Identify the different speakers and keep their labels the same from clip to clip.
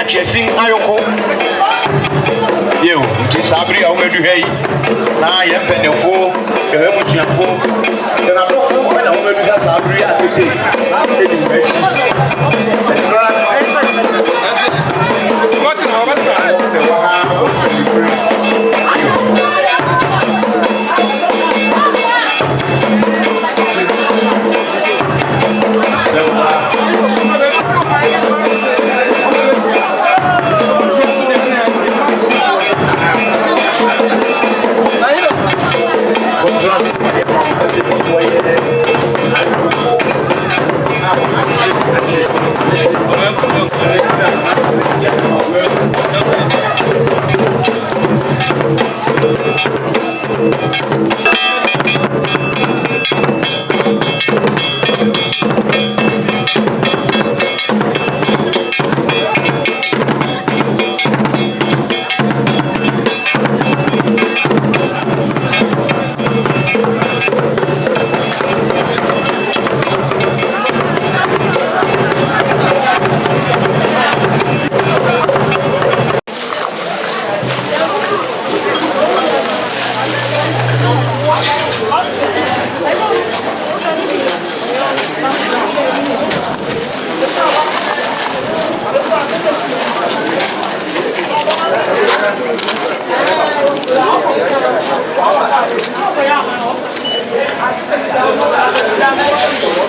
Speaker 1: Atweasin Oyoko. Yo, Sabri Omedu hey. Na ye penefo, e muchiafo. Na profo when Omedu ga Sabri atete. What no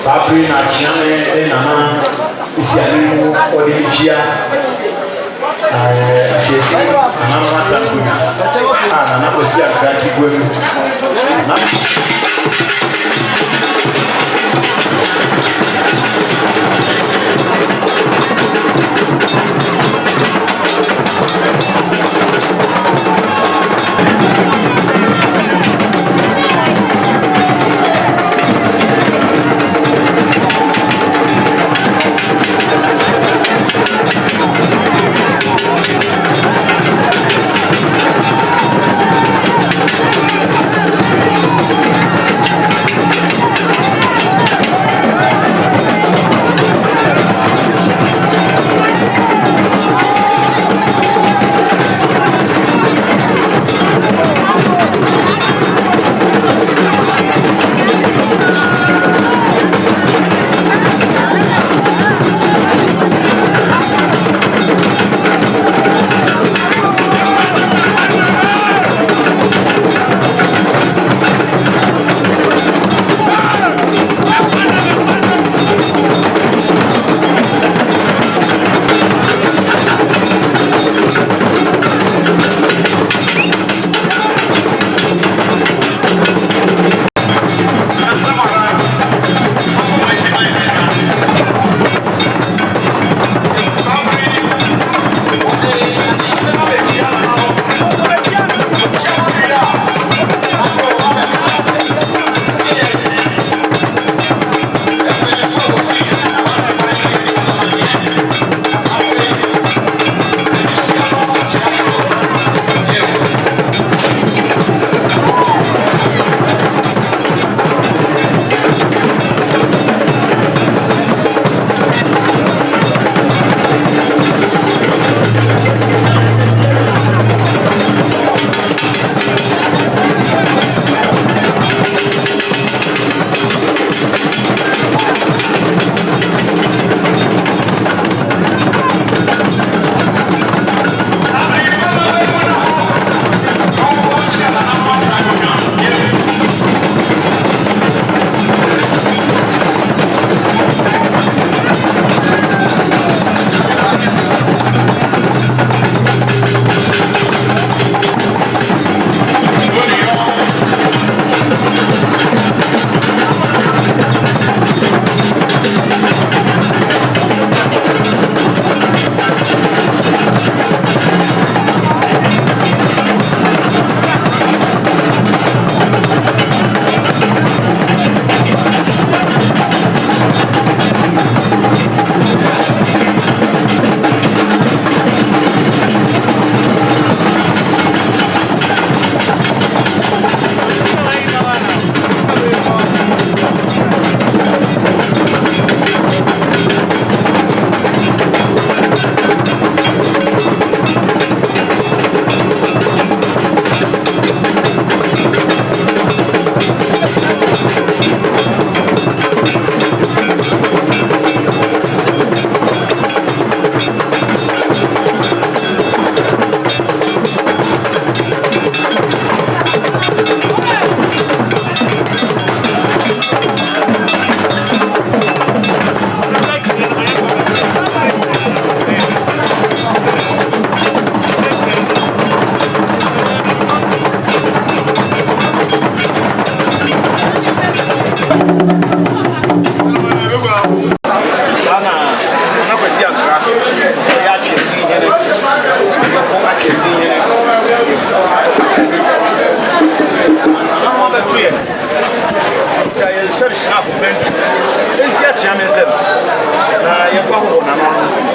Speaker 1: Aprebi na chane na isianu odichia Chesi ana mata kunya ana na kosia kati gwenu na said sharp bent. It's yet Chamis. You found one another.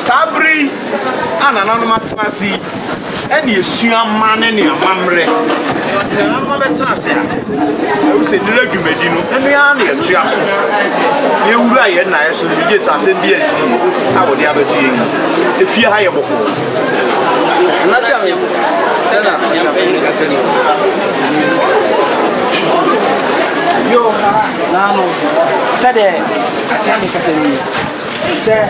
Speaker 1: Sabri and anonymous and you see a man and your mamre. I say, Legumedino, and we are near Trias. You write and I so you just as in BSC. I would have a thing. If you hire a
Speaker 2: Yo, Nano, said a Jamie. Sir,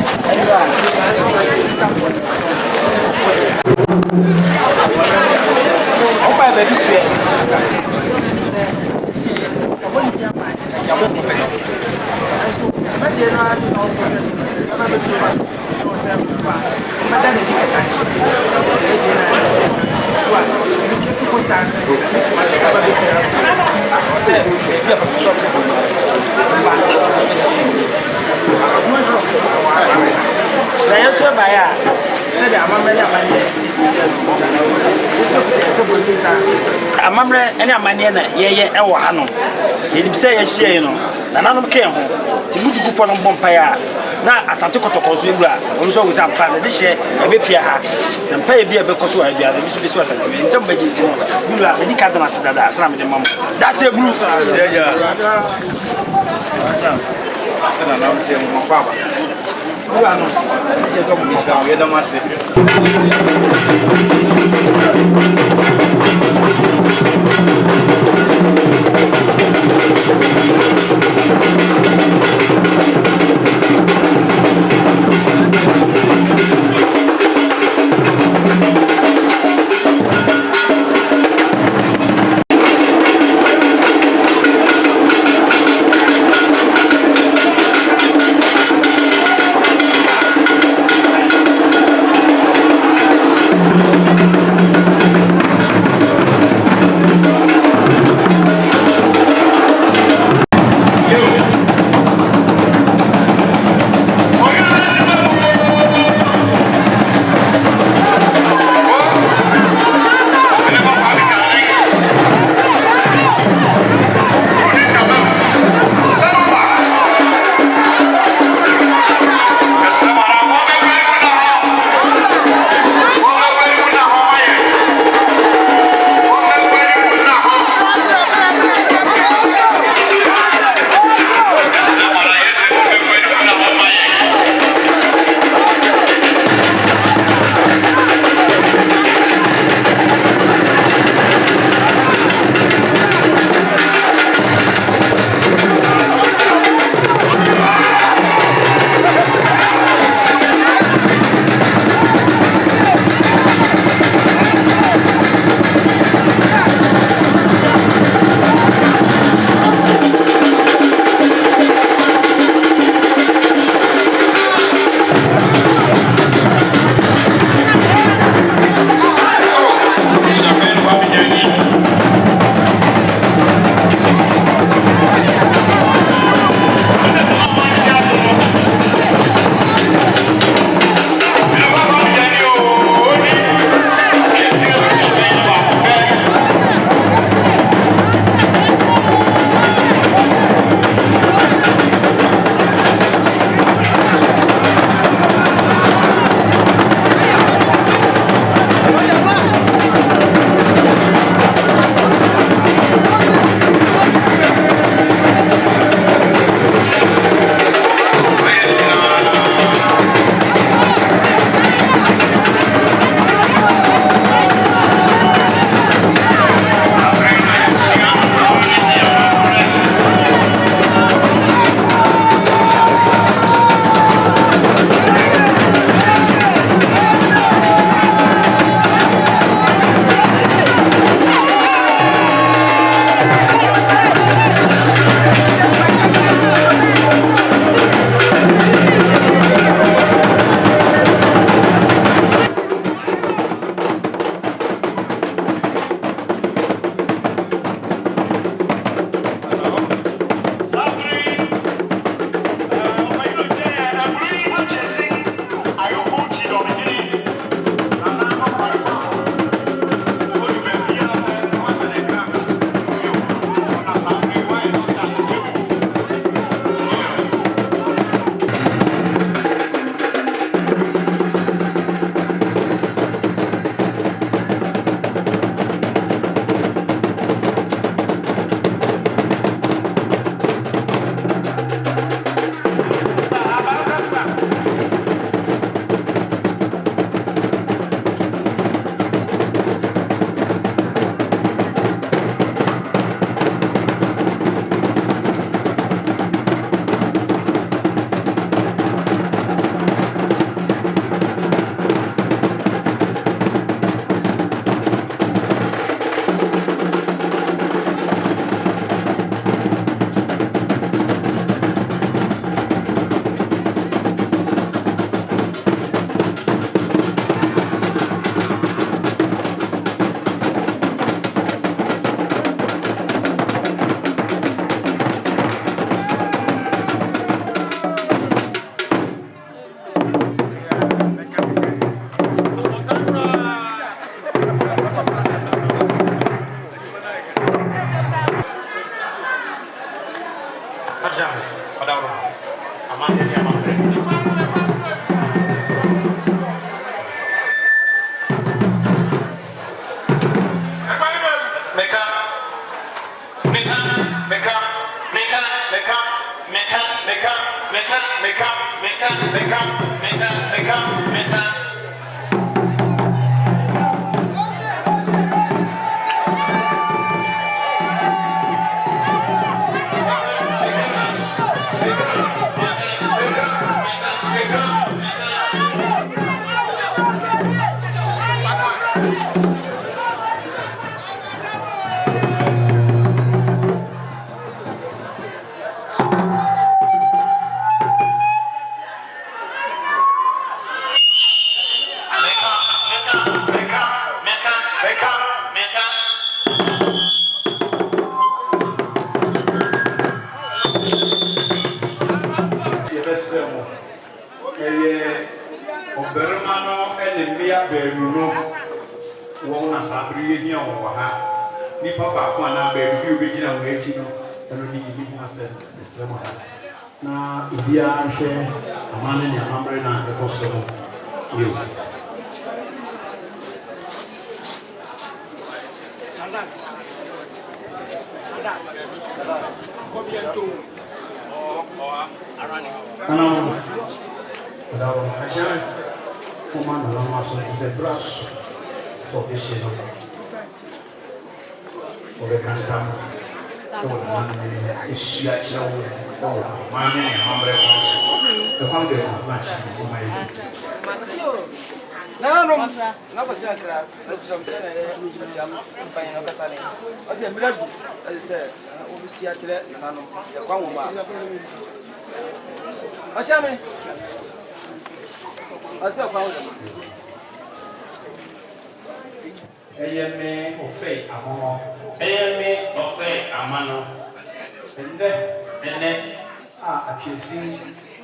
Speaker 2: Amamre any amane na ye ewo ha no yenim se ye hie no na nanom ke ho ti mudu gufo no bompa ya na asante kotokoso ewura onu so we say ampa na de hie ebe pia ha na mpa ye bia be koso wa bia be so be so asante me ntem baje ti no bula me di ka dana sidada asana me de mam da se bru ya asana na mte mo papa bula no se so mo ni sha we da mase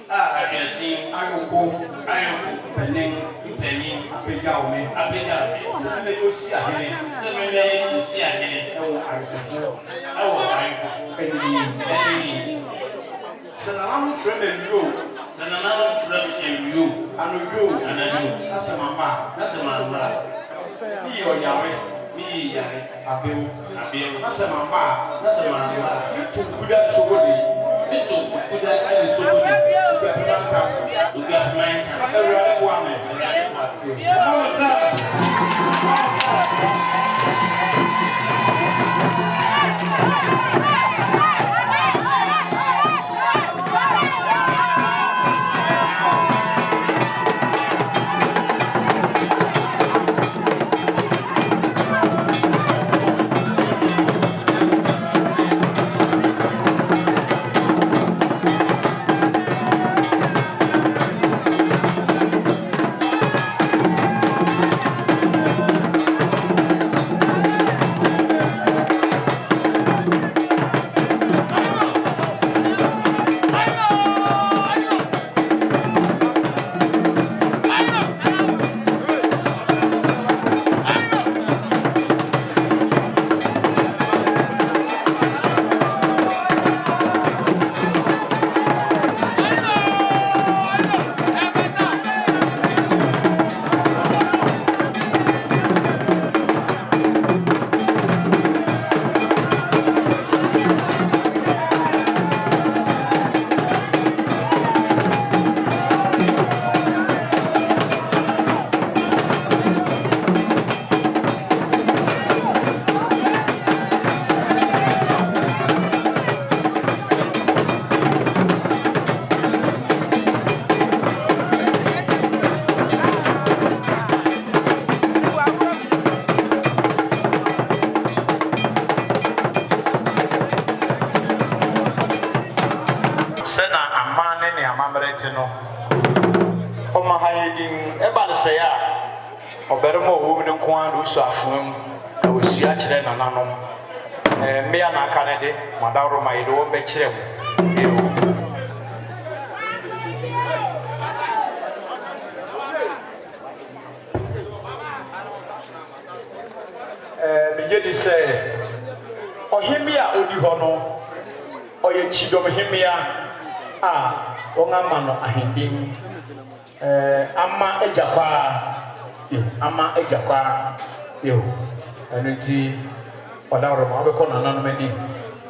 Speaker 1: Atweasin Oyoko Kuntenase Aprebi Osi ahene ewo ayefo eni sanam from you anu asemamba iyo yawe abeu asemamba tukuda sogodi tukuda ali sogodi Obermo wo ne kwa do so afum na wo sia kire nananom me ya na kanede madawro mai do be kire mu biye di se ohimia odi ho no oye chidom himia Ongama no ahindim ama ejakwa yo anunti odawro ma be ko nananom ani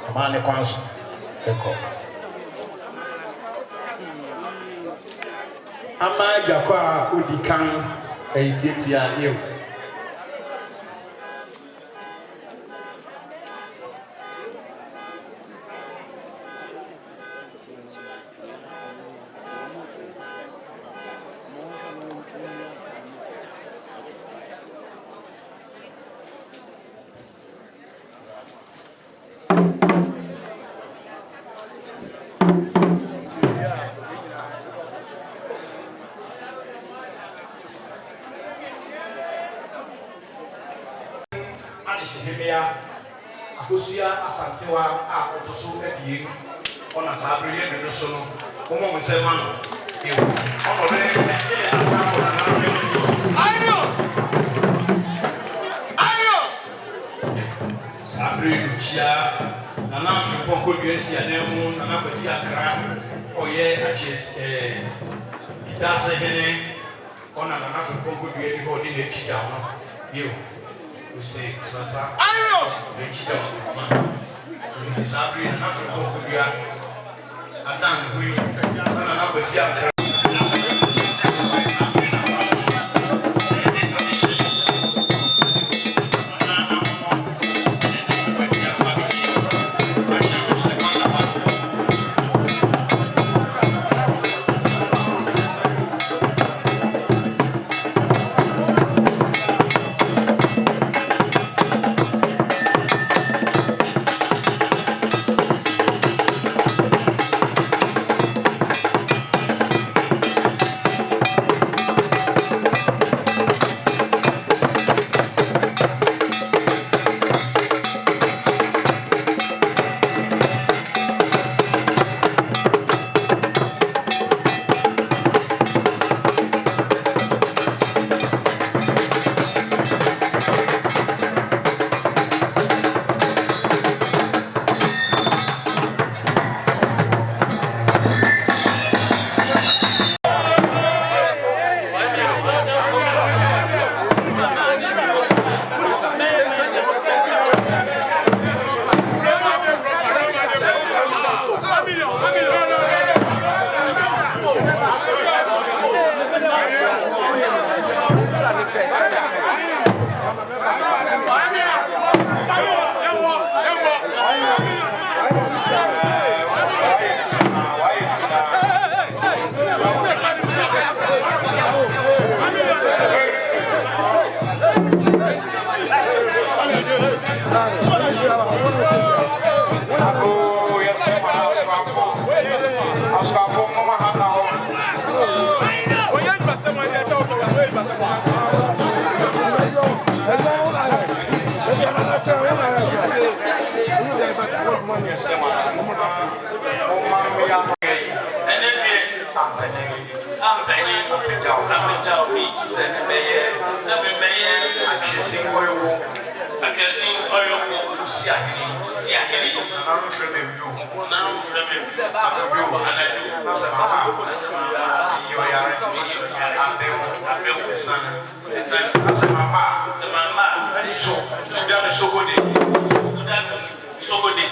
Speaker 1: ama ne kwanso eko ama ejakwa odikan eititia yo Akosia asantewa a otoso adie ona sabreye no so no mo mo se ma no e ono be atako na ayo sabreye chia na na fi ponko duesi anemu na na kwasi akra oye ajes kitase hene ona na na fi ponko duesi ho ni ne chia no yo você sasa ayo mentira mano sabe na frente do dia adan hui sana na basia Oyoko, Sogode,